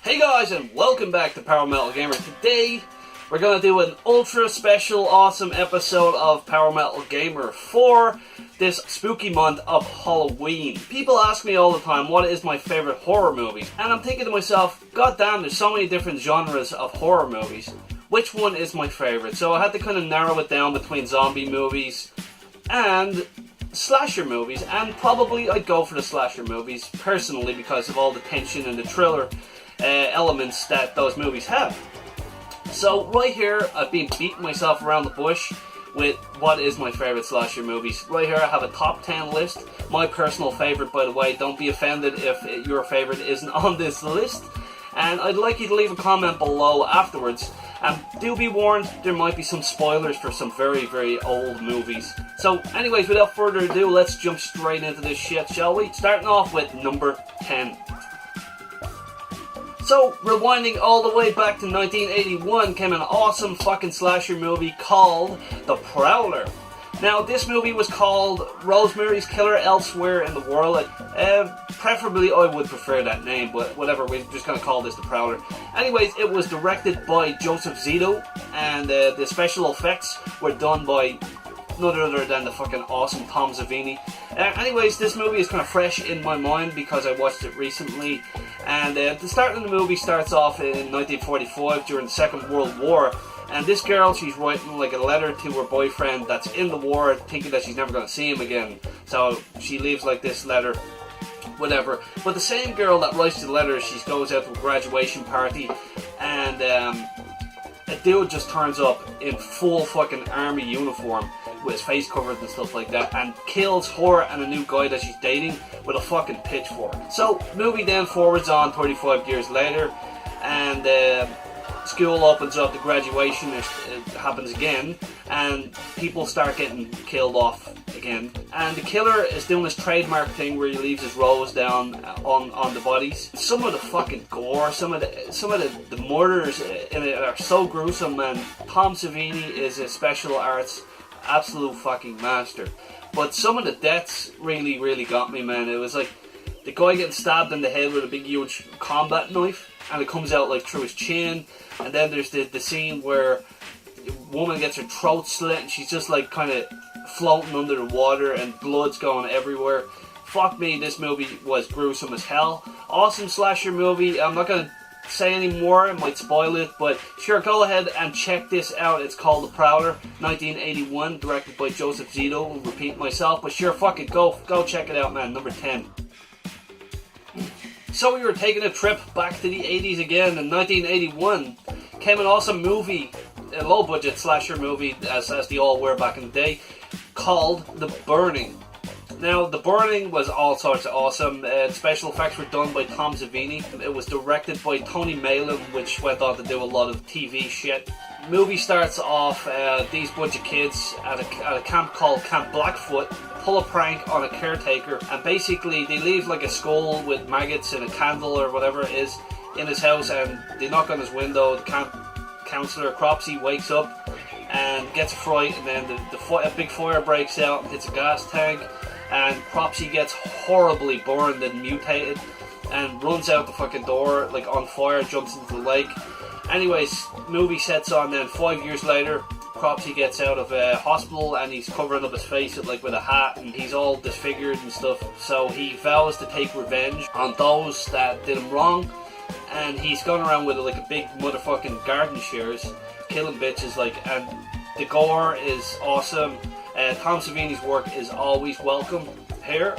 Hey guys, and welcome back to Power Metal Gamer. Today, we're going to do an ultra special, awesome episode of Power Metal Gamer for this spooky month of Halloween. People ask me all the time, what is my favorite horror movie? And I'm thinking to myself, god damn, there's so many different genres of horror movies. Which one is my favorite? So I had to kind of narrow it down between zombie movies and slasher movies. And probably I'd go for the slasher movies, personally, because of all the tension and the thriller elements that those movies have. So right here, I've been beating myself around the bush with what is my favourite slasher movies. Right here I have a top 10 list. My personal favourite, by the way. Don't be offended if your favourite isn't on this list. And I'd like you to leave a comment below afterwards. And do be warned, there might be some spoilers for some very, very old movies. So anyways, without further ado, let's jump straight into this shit, shall we? Starting off with number 10. So, rewinding all the way back to 1981 came an awesome fucking slasher movie called The Prowler. Now, this movie was called Rosemary's Killer Elsewhere in the World. Preferably, I would prefer that name, but whatever, we're just going to call this The Prowler. Anyways, it was directed by Joseph Zito, and the special effects were done by none other than the fucking awesome Tom Savini. Anyways, this movie is kind of fresh in my mind because I watched it recently. And the start of the movie starts off in 1945 during the Second World War. And this girl, she's writing like a letter to her boyfriend that's in the war, thinking that she's never going to see him again. So she leaves like this letter, whatever. But the same girl that writes the letter, she goes out to a graduation party, and a dude just turns up in full fucking army uniform with his face covered and stuff like that, and kills her and a new guy that she's dating with a fucking pitchfork. So, movie then forwards on 35 years later, and school opens up, the graduation it happens again, and people start getting killed off again. And the killer is doing this trademark thing where he leaves his rose down on the bodies. Some of the fucking gore, some of the murders in it are so gruesome, and Tom Savini is a special arts absolute fucking master. But some of the deaths really, really got me, man. It was like the guy getting stabbed in the head with a big, huge combat knife, and it comes out like through his chin. And then there's the scene where the woman gets her throat slit, and she's just like kind of floating under the water, and blood's going everywhere. Fuck me, this movie was gruesome as hell. Awesome slasher movie. I'm not gonna say any more, it might spoil it, but sure, go ahead and check this out. It's called The Prowler, 1981, directed by Joseph Zito. I'll repeat myself, but sure, fuck it, go check it out, man. Number 10. So we were taking a trip back to the 80s again. In 1981 came an awesome movie, a low budget slasher movie, as they all were back in the day, called The Burning. Now, The Burning was all sorts of awesome. Special effects were done by Tom Savini. It was directed by Tony Malin, which went on to do a lot of TV shit. The movie starts off, these bunch of kids at a camp called Camp Blackfoot pull a prank on a caretaker, and basically they leave like a skull with maggots and a candle or whatever it is in his house, and they knock on his window. The camp counselor, Cropsy, wakes up and gets a fright, and then a big fire breaks out and hits a gas tank. And Cropsy gets horribly burned and mutated and runs out the fucking door like on fire, jumps into the lake. Anyways, movie sets on then 5 years later. Cropsy gets out of a hospital and he's covering up his face with a hat, and he's all disfigured and stuff. So he vows to take revenge on those that did him wrong, and he's gone around with like a big motherfucking garden shears, killing bitches and the gore is awesome. Tom Savini's work is always welcome here.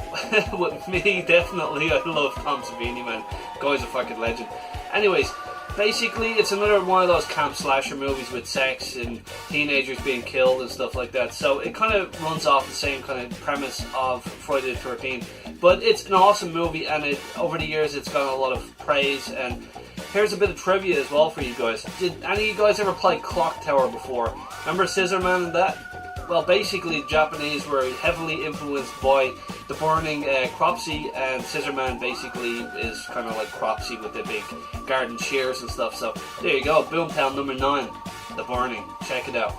With me, definitely, I love Tom Savini, man. Guy's a fucking legend. Anyways, basically, it's another one of those camp slasher movies with sex and teenagers being killed and stuff like that. So it kind of runs off the same kind of premise of Friday the 13th. But it's an awesome movie, and over the years it's gotten a lot of praise. And here's a bit of trivia as well for you guys. Did any of you guys ever play Clock Tower before? Remember Scissor Man and that? Well, basically, the Japanese were heavily influenced by The Burning, Cropsy, and Scissorman basically is kind of like Cropsy with the big garden shears and stuff. So, there you go, Boomtown number 9, The Burning. Check it out.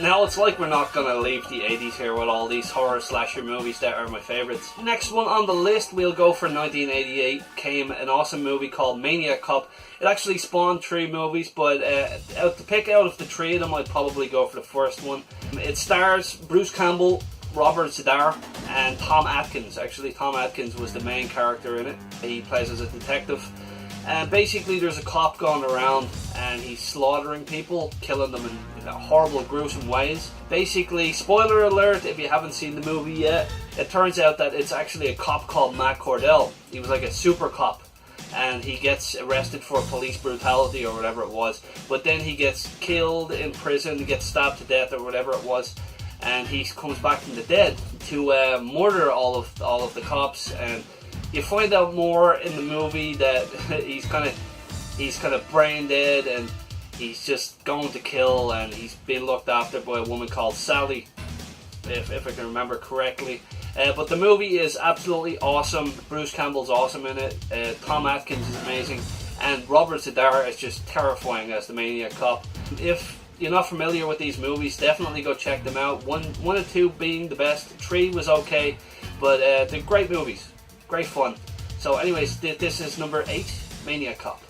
Now it's like we're not gonna leave the 80s here with all these horror slasher movies that are my favourites. Next one on the list, we'll go for 1988. Came an awesome movie called Maniac. It actually spawned 3 movies, but to pick out of the 3 of them, I'd probably go for the first one. It stars Bruce Campbell, Robert Z'Dar, and Tom Atkins. Actually, Tom Atkins was the main character in it. He plays as a detective. And basically there's a cop going around and he's slaughtering people, killing them in horrible, gruesome ways. Basically, spoiler alert if you haven't seen the movie yet, it turns out that it's actually a cop called Matt Cordell. He was like a super cop, and he gets arrested for police brutality or whatever it was. But then he gets killed in prison, he gets stabbed to death or whatever it was, and he comes back from the dead to murder all of the cops. And you find out more in the movie that he's kind of brain dead and he's just going to kill, and he's being looked after by a woman called Sally, if I can remember correctly. But the movie is absolutely awesome. Bruce Campbell's awesome in it. Tom Atkins is amazing, and Robert Z'Dar is just terrifying as the Maniac cop. If you're not familiar with these movies, definitely go check them out. One and 2 being the best. 3 was okay, but they're great movies. Great fun. So anyways, this is number 8, Maniac Cop.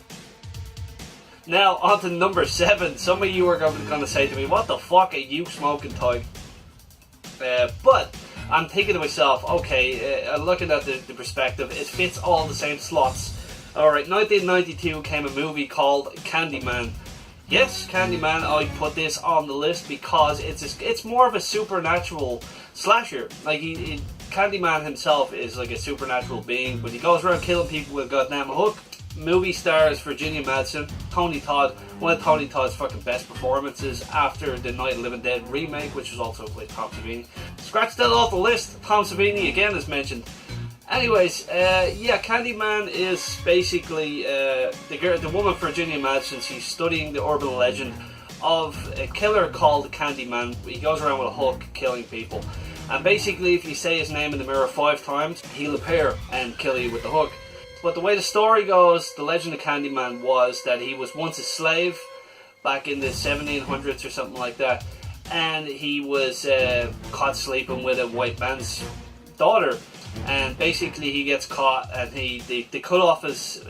Now on to number 7. Some of you are going to say to me, what the fuck are you smoking, Ty? But I'm thinking to myself, okay, looking at the perspective, it fits all the same slots. Alright, 1992 came a movie called Candyman. Yes, Candyman, I put this on the list because it's more of a supernatural slasher. Like, Candyman himself is like a supernatural being, but he goes around killing people with a goddamn hook. Movie stars Virginia Madsen, Tony Todd, one of Tony Todd's fucking best performances after the Night of the Living Dead remake, which was also with Tom Savini. Scratch that off the list, Tom Savini again is mentioned. Anyways, yeah, Candyman is basically the woman Virginia Madsen. She's studying the urban legend of a killer called Candyman. He goes around with a hook killing people. And basically, if you say his name in the mirror 5 times, he'll appear and kill you with the hook. But the way the story goes, the legend of Candyman was that he was once a slave back in the 1700s or something like that. And he was caught sleeping with a white man's daughter. And basically he gets caught and they cut off his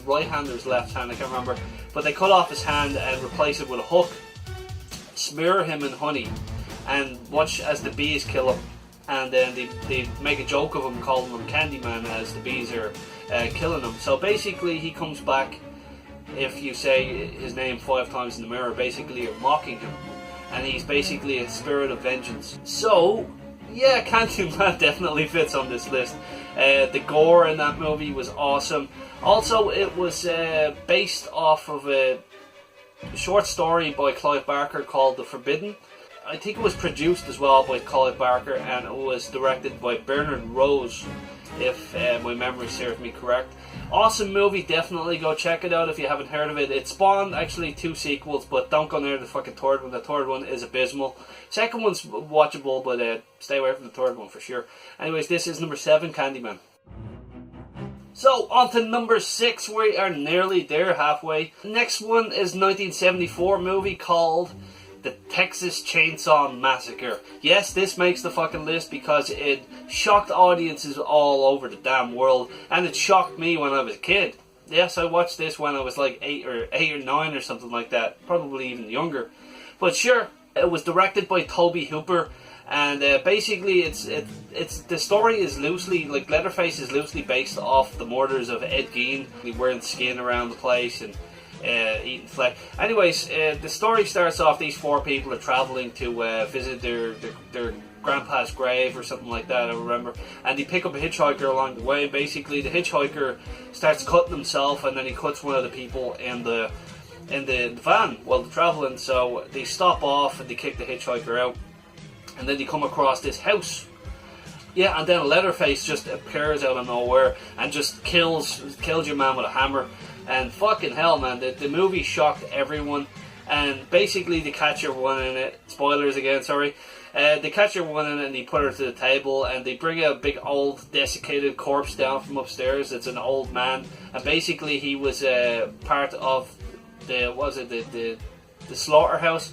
right hand or his left hand, I can't remember. But they cut off his hand and replace it with a hook. Smear him in honey and watch as the bees kill him, and then they make a joke of him, calling him Candyman as the bees are killing him. So basically he comes back. If you say his name 5 times in the mirror, basically you're mocking him, and he's basically a spirit of vengeance. So yeah, Candyman definitely fits on this list. The gore in that movie was awesome. Also, it was based off of a short story by Clive Barker called The Forbidden. I think it was produced as well by Clive Barker, and it was directed by Bernard Rose, if my memory serves me correct. Awesome movie, definitely go check it out if you haven't heard of it. It spawned actually 2 sequels, but don't go near the fucking third one. The third one is abysmal. Second one's watchable, but stay away from the third one for sure. Anyways, this is number 7, Candyman. So, on to number 6, we are nearly there, halfway. Next one is 1974 movie called The Texas Chainsaw Massacre. Yes, this makes the fucking list because it shocked audiences all over the damn world, and it shocked me when I was a kid. Yes, I watched this when I was like 8 or 9 or something like that, probably even younger. But sure, it was directed by Tobe Hooper, and basically it's the story is loosely, like, Leatherface is loosely based off the murders of Ed Gein, wearing skin around the place and eating flesh. Anyways, the story starts off, these 4 people are travelling to visit their grandpa's grave or something like that, I remember, and they pick up a hitchhiker along the way. Basically the hitchhiker starts cutting himself, and then he cuts one of the people in the van while they're travelling. So they stop off and they kick the hitchhiker out, and then they come across this house. Yeah, and then Leatherface just appears out of nowhere and just kills your man with a hammer. And fucking hell, man, the movie shocked everyone. And basically they catch your one in it. Spoilers again, sorry. They catch your one in it and they put her to the table, and they bring a big old desiccated corpse down from upstairs. It's an old man, and basically he was part of the slaughterhouse.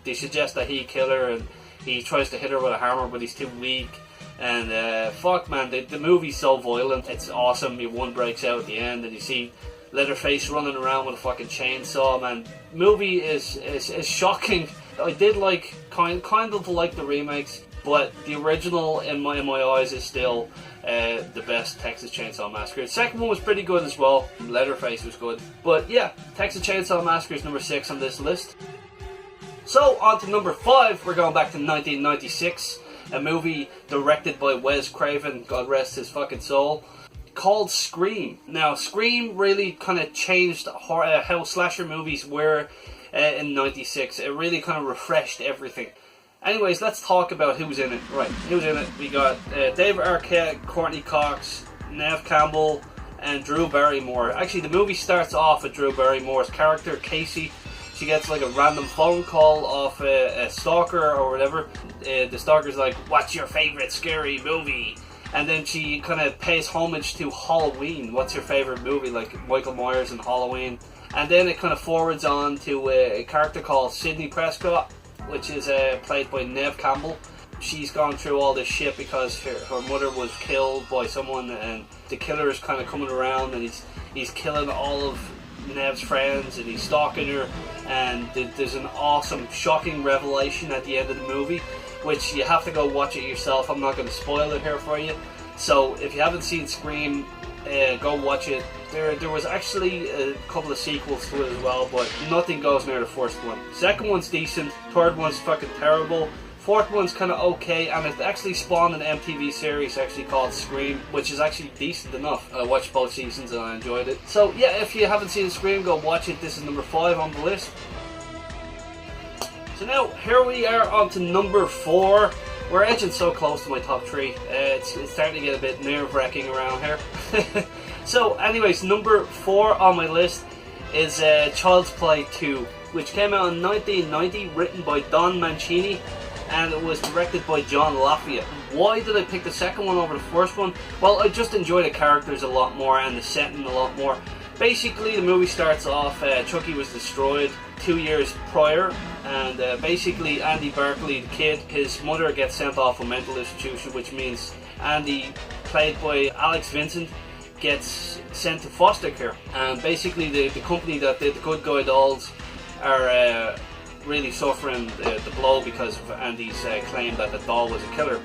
They suggest that he kill her, and he tries to hit her with a hammer, but he's too weak. And fuck, man, the movie's so violent. It's awesome. One breaks out at the end, and you see Leatherface running around with a fucking chainsaw. Man, movie is shocking. I did like kind of like the remakes, but the original in my eyes is still the best Texas Chainsaw Massacre. The second one was pretty good as well. Leatherface was good, but yeah, Texas Chainsaw Massacre is number 6 on this list. So on to number 5. We're going back to 1996, a movie directed by Wes Craven, God rest his fucking soul, called Scream. Now, Scream really kind of changed how slasher movies were in 96. It really kind of refreshed everything. Anyways, let's talk about who's in it. Right, who's in it? We got David Arquette, Courtney Cox, Neve Campbell, and Drew Barrymore. Actually, the movie starts off with Drew Barrymore's character, Casey. She gets like a random phone call off a stalker or whatever. The stalker's like, "What's your favourite scary movie?" And then she kind of pays homage to Halloween. What's your favourite movie? Like Michael Myers and Halloween. And then it kind of forwards on to a character called Sidney Prescott, which is played by Neve Campbell. She's gone through all this shit because her mother was killed by someone, and the killer is kind of coming around, and he's killing all of Neve's friends, and he's stalking her. And there's an awesome, shocking revelation at the end of the movie, which you have to go watch it yourself. I'm not going to spoil it here for you. So if you haven't seen Scream, go watch it. There was actually a couple of sequels to it as well, but nothing goes near the first one. Second one's decent, third one's fucking terrible, fourth one's kind of okay, and it actually spawned an MTV series actually called Scream, which is actually decent enough. I watched both seasons and I enjoyed it. So yeah, if you haven't seen Scream, go watch it. This is number 5 on the list. So now, here we are on to number 4. We're edging so close to my top 3. It's starting to get a bit nerve-wracking around here. So anyways, number 4 on my list is Child's Play 2, which came out in 1990, written by Don Mancini, and it was directed by John Lafayette. Why did I pick the second one over the first one? Well, I just enjoy the characters a lot more and the setting a lot more. Basically, the movie starts off, Chucky was destroyed 2 years prior, and basically Andy Barkley, the kid, his mother gets sent off a mental institution, which means Andy, played by Alex Vincent, gets sent to foster care. And basically the company that did the Good Guy dolls are really suffering the blow because of Andy's claim that the doll was a killer.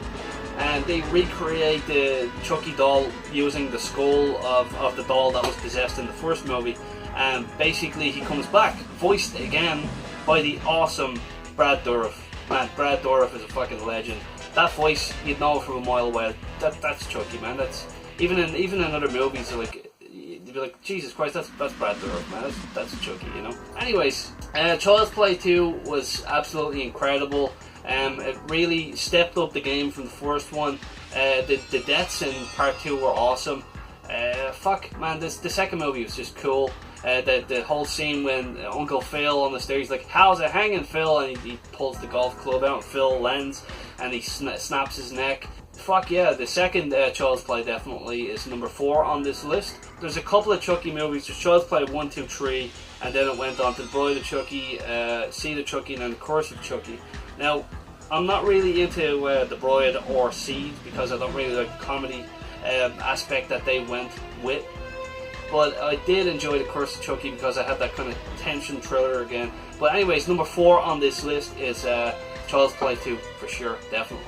And they recreate the Chucky doll using the skull of the doll that was possessed in the first movie. And basically he comes back, voiced again by the awesome Brad Dourif. Man, Brad Dourif is a fucking legend. That voice, you'd know from a mile away. That's Chucky, man. That's even in other movies, like you'd be like, Jesus Christ, that's Brad Dourif, man. That's Chucky, you know. Anyways, Child's Play 2 was absolutely incredible. It really stepped up the game from the first one. The deaths in part 2 were awesome. Fuck, man, the second movie was just cool. The whole scene when Uncle Phil on the stairs, he's like, "How's it hanging, Phil?" And he pulls the golf club out, and Phil lands, and he snaps his neck. Fuck yeah, the second Child's Play definitely is number 4 on this list. There's a couple of Chucky movies. There's Child's Play 1, 2, 3, and then it went on to The Bride of Chucky, Seed of Chucky, and then The Curse of Chucky. Now, I'm not really into The Bride or Seed because I don't really like the comedy aspect that they went with. But I did enjoy The Curse of Chucky because I had that kind of tension thriller again. But anyways, number 4 on this list is Child's Play 2 for sure, definitely.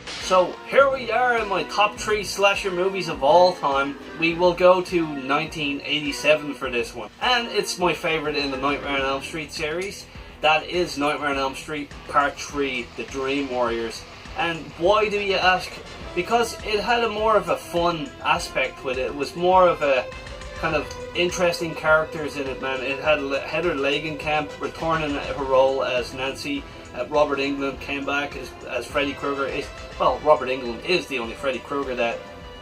So here we are in my top 3 slasher movies of all time. We will go to 1987 for this one. And it's my favourite in the Nightmare on Elm Street series. That is Nightmare on Elm Street Part 3, The Dream Warriors. And why do you ask? Because it had a more of a fun aspect with it. It was more of a kind of interesting characters in it, man. It had Heather Langenkamp returning her role as Nancy. Robert Englund came back as Freddy Krueger. Well, Robert Englund is the only Freddy Krueger that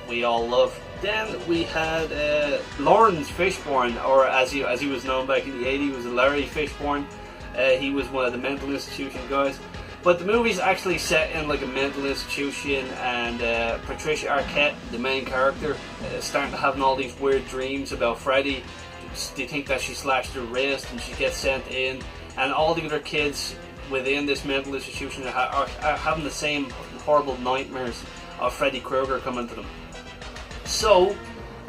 we all love. Then we had Lawrence Fishburne, or as he was known back in the 80s, was Larry Fishburne. He was one of the mental institution guys. But the movie's actually set in like a mental institution, and Patricia Arquette, the main character, is starting to have all these weird dreams about Freddy. They think that she slashed her wrist, and she gets sent in, and all the other kids within this mental institution are having the same horrible nightmares of Freddy Krueger coming to them. So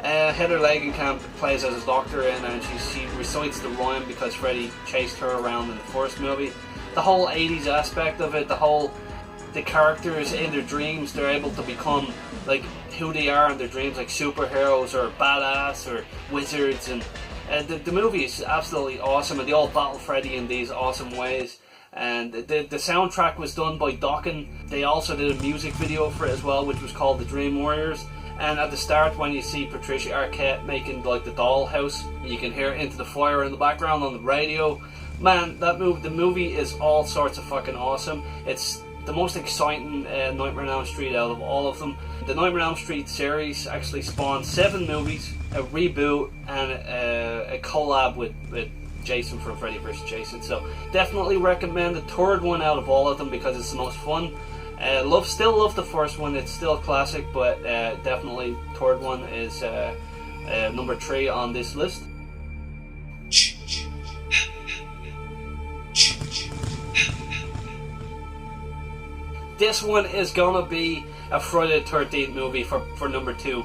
Heather Langenkamp plays as a doctor, and she recites the rhyme because Freddy chased her around in the first movie. The whole 80s aspect of it, the characters in their dreams, they're able to become like who they are in their dreams, like superheroes or badass or wizards, and the movie is absolutely awesome, and they all battle Freddy in these awesome ways. And the soundtrack was done by Dokken. They also did a music video for it as well, which was called The Dream Warriors. And at the start, when you see Patricia Arquette making like the dollhouse, you can hear Into the Fire in the background on the radio. Man, the movie is all sorts of fucking awesome. It's the most exciting Nightmare on Elm Street out of all of them. The Nightmare on Elm Street series actually spawned 7 movies, a reboot, and a collab with Jason from Freddy vs. Jason. So definitely recommend the third one out of all of them because it's the most fun. Still love the first one, it's still a classic, but definitely third one is number 3 on this list. This one is gonna be a Friday the 13th movie for number 2.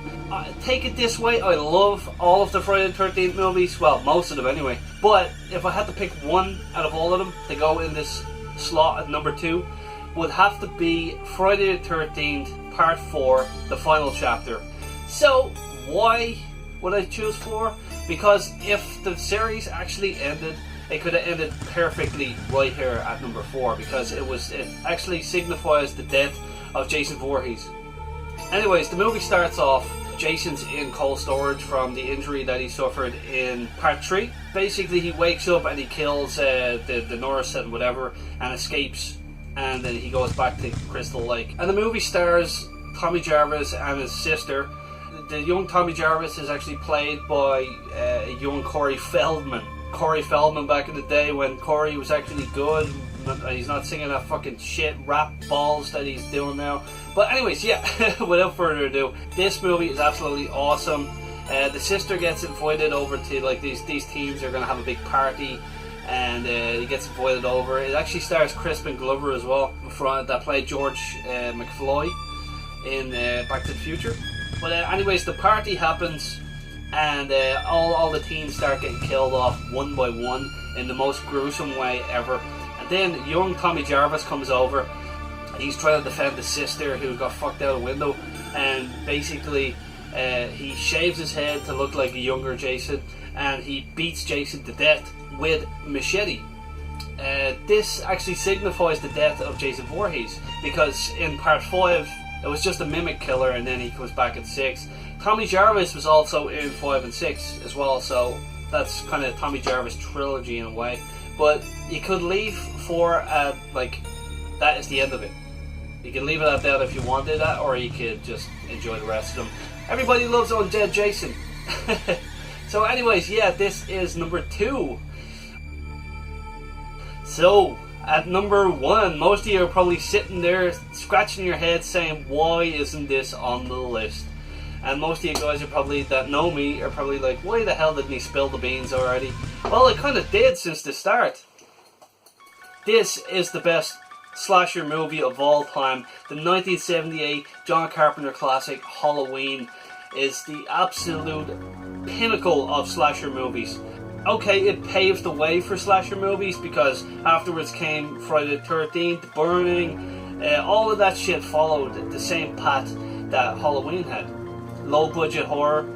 Take it this way, I love all of the Friday the 13th movies, well, most of them anyway, but if I had to pick one out of all of them to go in this slot at number 2, would have to be Friday the 13th Part 4, the final chapter. So, why would I choose 4? Because if the series actually ended, it could have ended perfectly right here at number 4, because it actually signifies the death of Jason Voorhees. Anyways, the movie starts off, Jason's in cold storage from the injury that he suffered in Part 3. Basically, he wakes up and he kills the nurse and whatever, and escapes. And then he goes back to Crystal Lake. And the movie stars Tommy Jarvis and his sister. The young Tommy Jarvis is actually played by a young Corey Feldman. Corey Feldman back in the day when Corey was actually good. He's not singing that fucking shit rap balls that he's doing now. But anyways, yeah, without further ado, this movie is absolutely awesome. The sister gets invited over to, like, these teens are going to have a big party. And he gets invited over. It actually stars Crispin Glover as well, that played George McFly in Back to the Future. But anyways, the party happens, and all the teens start getting killed off one by one in the most gruesome way ever. And then young Tommy Jarvis comes over. He's trying to defend the sister who got fucked out a window, and basically he shaves his head to look like a younger Jason, and he beats Jason to death with machete. This actually signifies the death of Jason Voorhees, because in Part 5 it was just a mimic killer, and then he comes back in 6. Tommy Jarvis was also in 5 and 6 as well, so that's kind of Tommy Jarvis trilogy in a way. But you could leave 4 like that is the end of it. You can leave it at that if you wanted that, or you could just enjoy the rest of them. Everybody loves Undead Jason. So anyways, yeah, this is number 2. So, at number 1, most of you are probably sitting there scratching your head saying, why isn't this on the list? And most of you guys are probably, that know me, are probably like, why the hell didn't he spill the beans already? Well, I kind of did since the start. This is the best slasher movie of all time. The 1978 John Carpenter classic, Halloween, is the absolute pinnacle of slasher movies. Okay, it paved the way for slasher movies because afterwards came Friday the 13th, Burning, all of that shit followed the same path that Halloween had. Low budget horror.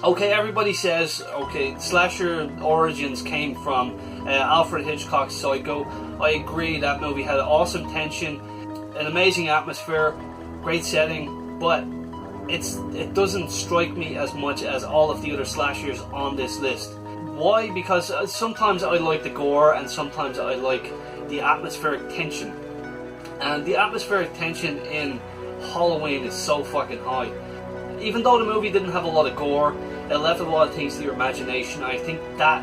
Okay, everybody says, okay, slasher origins came from Alfred Hitchcock's Psycho. I agree, that movie had awesome tension, an amazing atmosphere, great setting, but it doesn't strike me as much as all of the other slashers on this list. Why? Because sometimes I like the gore and sometimes I like the atmospheric tension. And the atmospheric tension in Halloween is so fucking high. Even though the movie didn't have a lot of gore, it left a lot of things to your imagination. I think that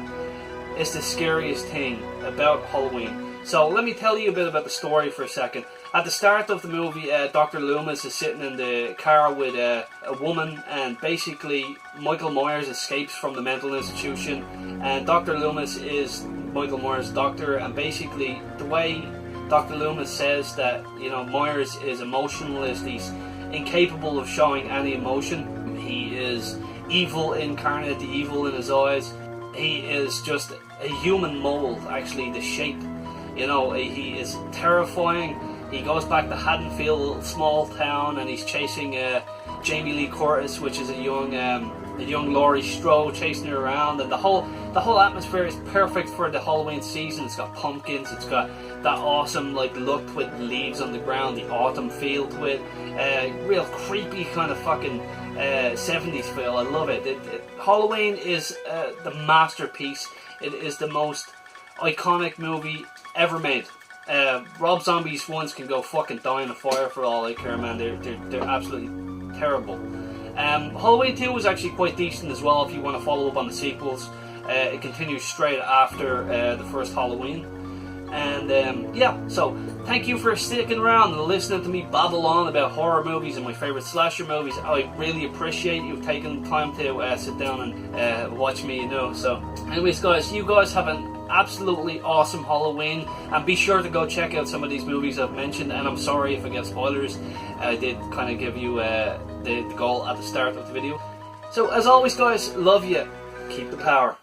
is the scariest thing about Halloween. So let me tell you a bit about the story for a second. At the start of the movie, Dr. Loomis is sitting in the car with a woman, and basically Michael Myers escapes from the mental institution, and Dr. Loomis is Michael Myers' doctor, and basically the way Dr. Loomis says that, you know, Myers is emotionless, he's incapable of showing any emotion, he is evil incarnate, the evil in his eyes, he is just a human mold, actually, the shape, you know, he is terrifying. He goes back to Haddonfield, a little small town, and he's chasing Jamie Lee Curtis, which is a young Laurie Strode, chasing her around, and the whole atmosphere is perfect for the Halloween season. It's got pumpkins, it's got that awesome like look with leaves on the ground, the autumn feel to it, real creepy kind of fucking 70s feel. I love it. Halloween is the masterpiece. It is the most iconic movie ever made. Rob Zombie's ones can go fucking die in a fire for all I care, man. They're absolutely terrible. Halloween 2 was actually quite decent as well if you want to follow up on the sequels. It continues straight after the first Halloween. And yeah, so thank you for sticking around and listening to me babble on about horror movies and my favourite slasher movies. I really appreciate you taking the time to sit down and watch me, you know. So anyways guys, you guys have an absolutely awesome Halloween, and be sure to go check out some of these movies I've mentioned. And I'm sorry if I get spoilers, I did kind of give you the goal at the start of the video. So as always guys, love you, keep the power.